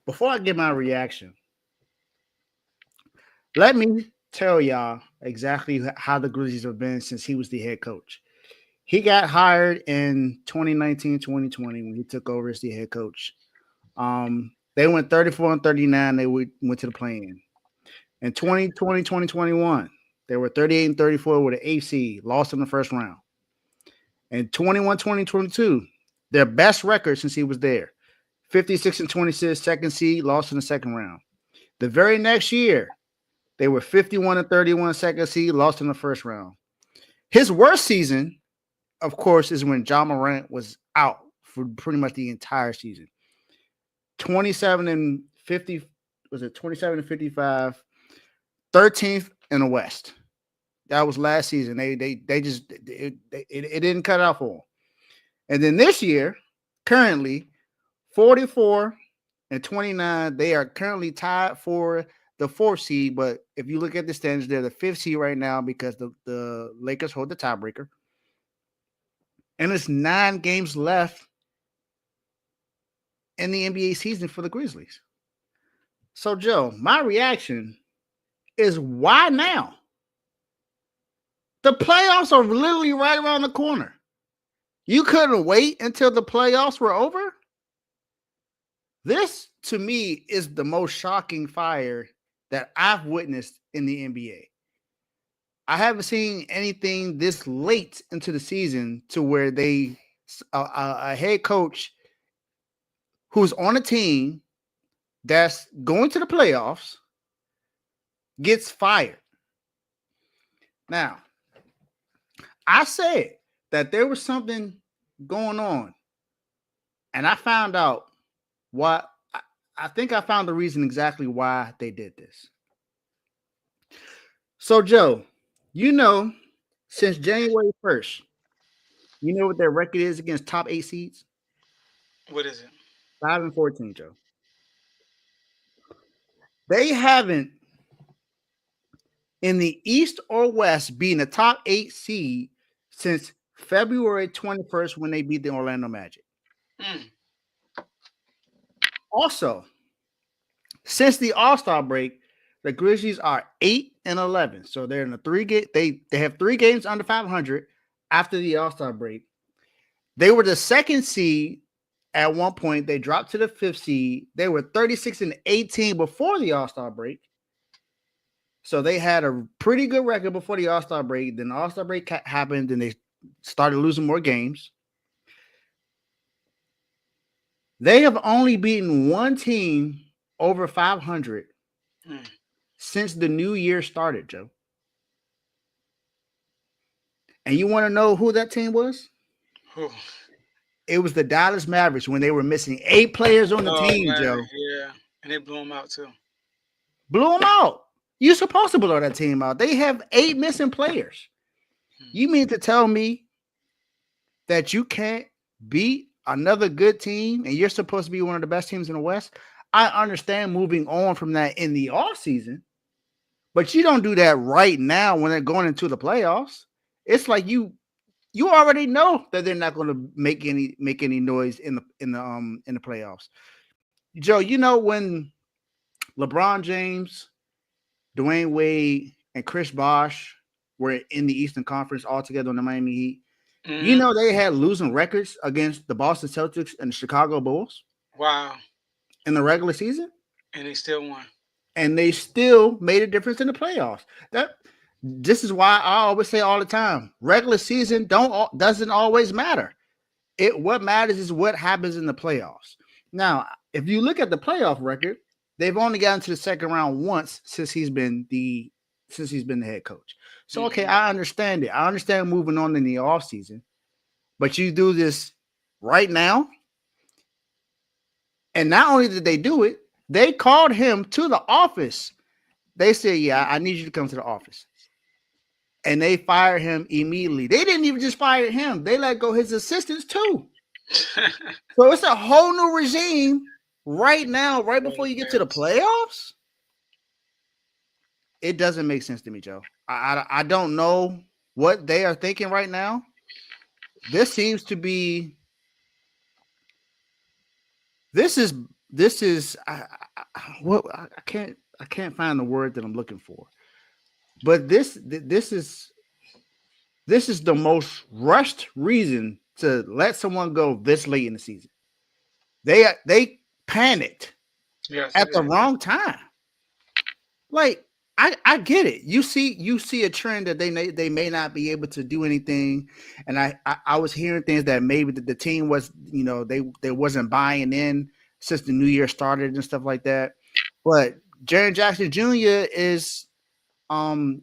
before I give my reaction, let me tell y'all exactly how the Grizzlies have been since he was the head coach. He got hired in 2019, 2020 when he took over as the head coach. They went 34 and 39. They went to the play-in. In 2020, 2021, they were 38 and 34 with an AC, lost in the first round. In 21, 2022, their best record since he was there, 56 and 26, second seed, lost in the second round. The very next year, they were 51 and 31, second seed, lost in the first round. His worst season, of course, is when John Morant was out for pretty much the entire season. 27 and 50, was it 27 and 55, 13th in the West. That was last season. They just it didn't cut out for them. And then this year, currently 44 and 29, they are currently tied for the fourth seed. But if you look at the standings, they're the fifth seed right now because the Lakers hold the tiebreaker. And it's 9 games left in the NBA season for the Grizzlies. So, Joe, my reaction is why now? The playoffs are literally right around the corner. You couldn't wait until the playoffs were over? This, to me, is the most shocking fire that I've witnessed in the NBA. I haven't seen anything this late into the season to where a head coach who's on a team that's going to the playoffs gets fired. Now, I said that there was something going on, and I found out what I think I found the reason exactly why they did this. So, Joe, since January 1st, you know what their record is against top 8 seeds? What is it? 5 and 14, Joe. They haven't in the East or West being a top 8 seed since February 21st when they beat the Orlando Magic. Mm. Also, since the All-Star break, the Grizzlies are 8 and 11. So they're in a 3-game. They have 3 games under 500 after the All-Star break. They were the second seed at one point. They dropped to the 5th seed. They were 36 and 18 before the All-Star break. So they had a pretty good record before the All-Star break. Then the All-Star break happened, and they started losing more games. They have only beaten one team over 500 since the new year started, Joe. And you want to know who that team was? Whew. It was the Dallas Mavericks when they were missing 8 players on the team, Man, Joe. yeah, and they blew them out too. Blew them out. You're supposed to blow that team out. They have 8 missing players. You mean to tell me that you can't beat another good team and you're supposed to be one of the best teams in the West? I understand moving on from that in the offseason, but you don't do that right now when they're going into the playoffs. It's like you already know that they're not going to make any noise in the playoffs. Joe, when LeBron James, Dwayne Wade, and Chris Bosh were in the Eastern Conference all together on the Miami Heat, they had losing records against the Boston Celtics and the Chicago Bulls. Wow. In the regular season. And they still won. And they still made a difference in the playoffs. This is why I always say all the time, regular season doesn't always matter. What matters is what happens in the playoffs. Now, if you look at the playoff record, they've only gotten to the second round once since he's been the head coach. So, okay, I understand it. I understand moving on in the offseason, but you do this right now. And not only did they do it, they called him to the office. They said, yeah, I need you to come to the office. And they fired him immediately. They didn't even just fire him. They let go his assistants too. So it's a whole new regime right now, right before you get to the playoffs. It doesn't make sense to me, Joe. I don't know what they are thinking right now. This is this is what I can't find the word that I'm looking for. But this is the most rushed reason to let someone go this late in the season. They panicked Yes, they at the did. wrong time. Like I get it. You see a trend that they may not be able to do anything, and I was hearing things that maybe the team was they wasn't buying in since the new year started and stuff like that. But Jaren Jackson Jr. is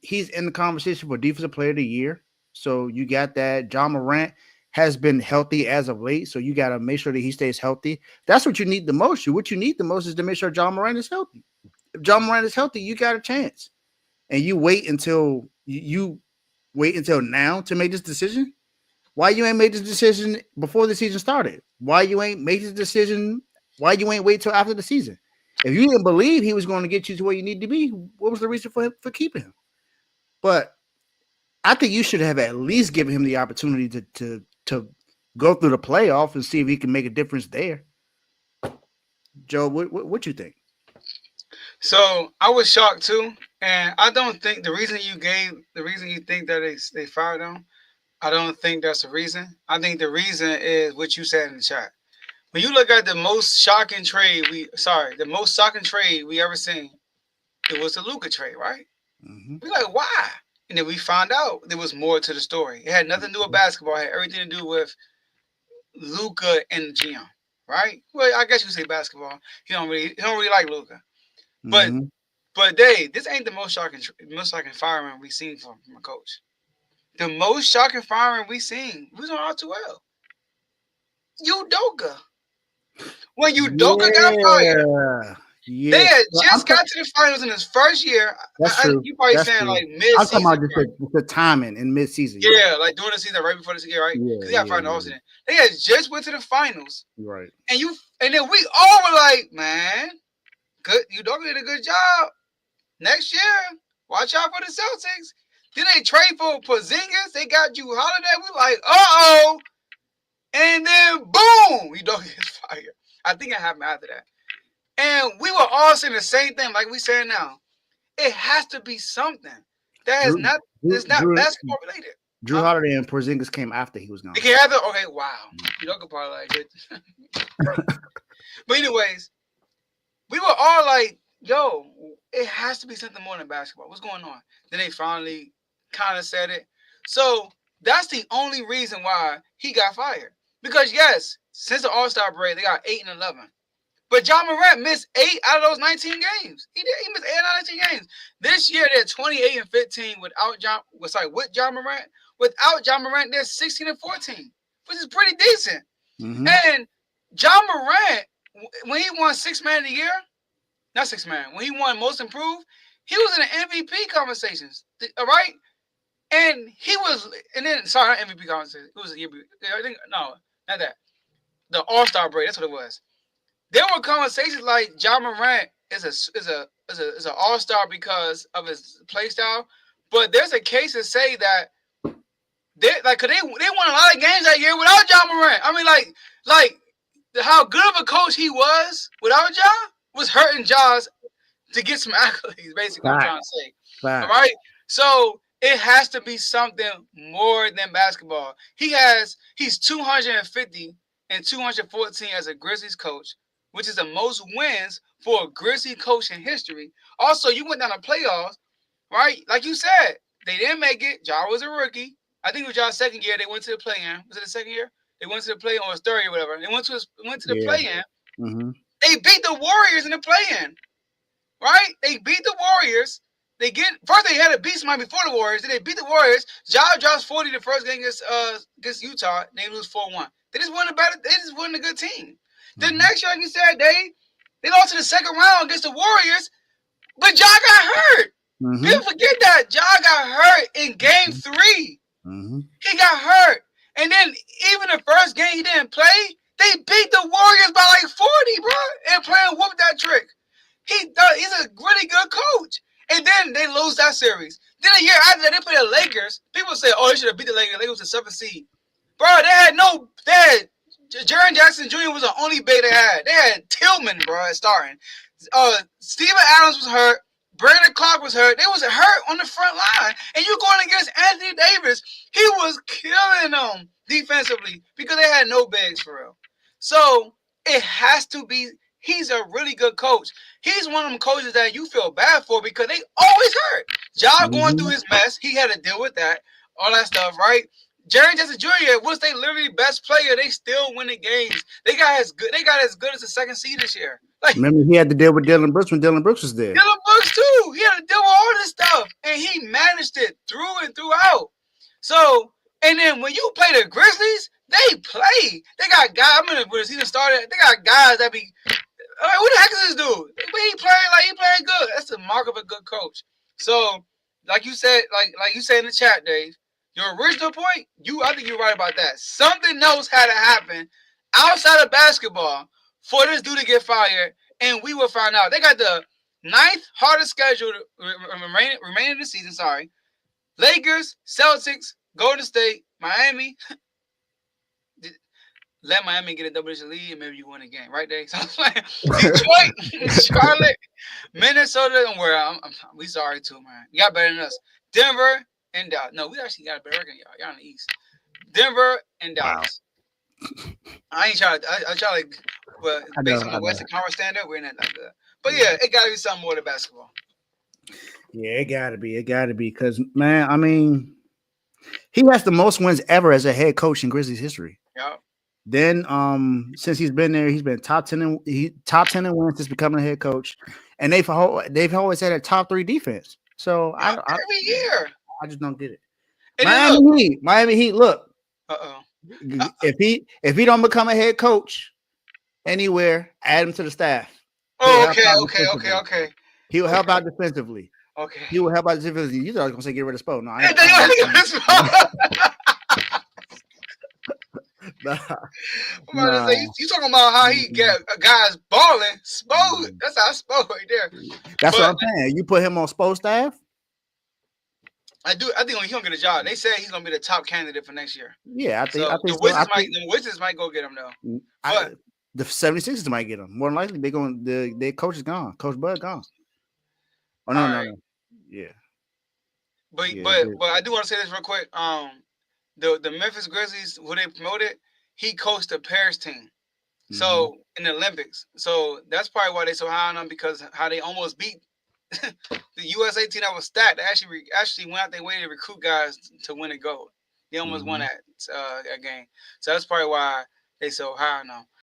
he's in the conversation for defensive player of the year. So you got that. John Morant has been healthy as of late, so you got to make sure that he stays healthy. That's what you need the most. What you need the most is to make sure John Morant is healthy. If John Morant is healthy, you got a chance. And you wait until you wait until now to make this decision. Why you ain't made this decision before the season started? Why you ain't made this decision? Why you ain't wait till after the season? If you didn't believe he was going to get you to where you need to be, what was the reason for keeping him? But I think you should have at least given him the opportunity to go through the playoff and see if he can make a difference there. Joe, what you think? So I was shocked too, and I don't think the reason you think that they fired him. I don't think that's the reason. I think the reason is what you said in the chat. When you look at the most shocking trade we ever seen, it was the Luca trade, right? Mm-hmm. We like why, and then we found out there was more to the story. It had nothing to do with basketball. It had everything to do with Luca and the GM, right? Well, I guess you could say basketball. He don't really like Luca, but Mm-hmm. Dave, this ain't the most shocking firing we seen from a coach. The most shocking firing we seen was on R2L. Udoka. When Udoka got fired, Yeah, they yeah. had Well, just got to the finals in his first year. that's true. You probably That's saying true. like I'm talking mid-season, about just right? the timing in midseason. Yeah, Yeah, like during the season, right before the season, right? yeah, Because he got yeah, fired in the yeah. offseason. They had just went to the finals, You're right. and then we all were like, man, good, Udoka did a good job. Next year, watch out for the Celtics. Then they trade for Porzingis. They got you Holiday. We like, uh-oh. And then boom, Udoka gets fired. I think it happened after that. And we were all saying the same thing, like we saying now. It has to be something that is Drew not Drew it's not Drew, basketball related. Drew Huh? Holiday and Porzingis came after he was It gone. can have the okay, wow. Udoka probably like it. But anyways, we were all like, yo, it has to be something more than basketball. What's going on? Then they finally kind of said it. So that's the only reason why he got fired. Because yes, since the All-Star break, they got 8-11. But John Morant missed 8 out of those 19 games. He missed 8 out of 19 games. This year they're 28-15 with John Morant. Without John Morant, they're 16-14, which is pretty decent. Mm-hmm. And John Morant, when he won six man of the year, not six man, when he won most improved, he was in the MVP conversations. All right. And he was, and then sorry, not MVP conversation. It was a year. I think no, not that. The All Star break. That's what it was. There were conversations like John Morant is an all star because of his play style, but there's a case to say that they won a lot of games that year without John Morant. I mean, like how good of a coach he was without John was hurting Jaws to get some accolades. Basically, what I'm trying to Facts. say. All Facts. right, so it has to be something more than basketball. He's 250 and 214 as a Grizzlies coach, which is the most wins for a Grizzly coach in history. Also, you went down the playoffs, right? Like you said, they didn't make it. Ja was a rookie. I think it was Ja's second year. They went to the play-in. Was it the second year? They went to the play-in or his third year, whatever. They went to the Yeah. play-in. Mm-hmm. They beat the Warriors in the play-in, right? They beat the Warriors. They get first. They had a beat somebody before the Warriors. Then they beat the Warriors. Ja drops 40 the first game against Utah. They lose 4-1. They just won They just won a good team. The Mm-hmm. next year, like you said, they lost in the second round against the Warriors. But Ja got hurt. Mm-hmm. People forget that Ja got hurt in Game 3. Mm-hmm. He got hurt, and then even the first game he didn't play. They beat the Warriors by like 40, bro, and playing whoop that trick. He's a really good coach. And then they lose that series. Then a year after that, they play the Lakers. People say, "Oh, they should have beat the Lakers. The Lakers was the 7th seed." Bro, they had Jaren Jackson Jr. was the only big they had. They had Tillman, bro, starting. Steven Adams was hurt. Brandon Clark was hurt. They was hurt on the front line. And you going against Anthony Davis. He was killing them defensively because they had no bigs for real. So it has to be. He's a really good coach. He's one of them coaches that you feel bad for because they always hurt. Ja going through his mess. He had to deal with that. All that stuff, right? Jaren Jackson Jr. was they literally best player. They still winning games. They got as good. They got as good as the second seed this year. Like, remember, he had to deal with Dylan Brooks when Dylan Brooks was there. Dylan Brooks too. He had to deal with all this stuff, and he managed it through and throughout. So, and then when you play the Grizzlies, they play. They got guys. I'm gonna when the season started. They got guys that be. Who the heck is this dude? But he playing good. That's the mark of a good coach. So, like you said, like you said in the chat, Dave. Your original point, I think you're right about that. Something else had to happen outside of basketball for this dude to get fired, and we will find out. They got the ninth hardest schedule remaining the season. Sorry, Lakers, Celtics, Golden State, Miami. Let Miami get a double-digit lead, and maybe you win a game, right, Dave? So Detroit, Charlotte, Minnesota, and where we sorry too, man. You got better than us. Denver. And Dallas. No, we actually got a better record, y'all. Y'all in the East. Denver and Dallas. Wow. I ain't trying to. I try to. But based on the Western Conference standard, we're not that good. But yeah, it got to be something more than basketball. Yeah, it got to be. It got to be because man, I mean, he has the most wins ever as a head coach in Grizzlies history. Yeah. Then, since he's been there, he's been top 10 in wins since becoming a head coach, and they've always had a top 3 defense. So every year. I just don't get it. And Miami Heat. Look, if he don't become a head coach anywhere, add him to the staff. Okay. He will help out defensively. Okay. He will help out defensively. You thought I was gonna say get rid of Spo? No, I you talking about how he get guys balling? Spo, that's how Spo right there. That's what I'm saying. You put him on Spo staff. I think he's gonna get a job. They say he's gonna be the top candidate for next year. Yeah, I think the Wizards might go get him though. But the 76ers might get him. More than likely, their coach is gone. Coach Bud gone. Oh no. Yeah. But I do want to say this real quick. The Memphis Grizzlies, who they promoted, he coached the Paris team. So in the Olympics. So that's probably why they so high on them, because how they almost beat the USA team that was stacked. They actually went out their way to recruit guys to win a gold. They almost won that game. So that's probably why they so high on them.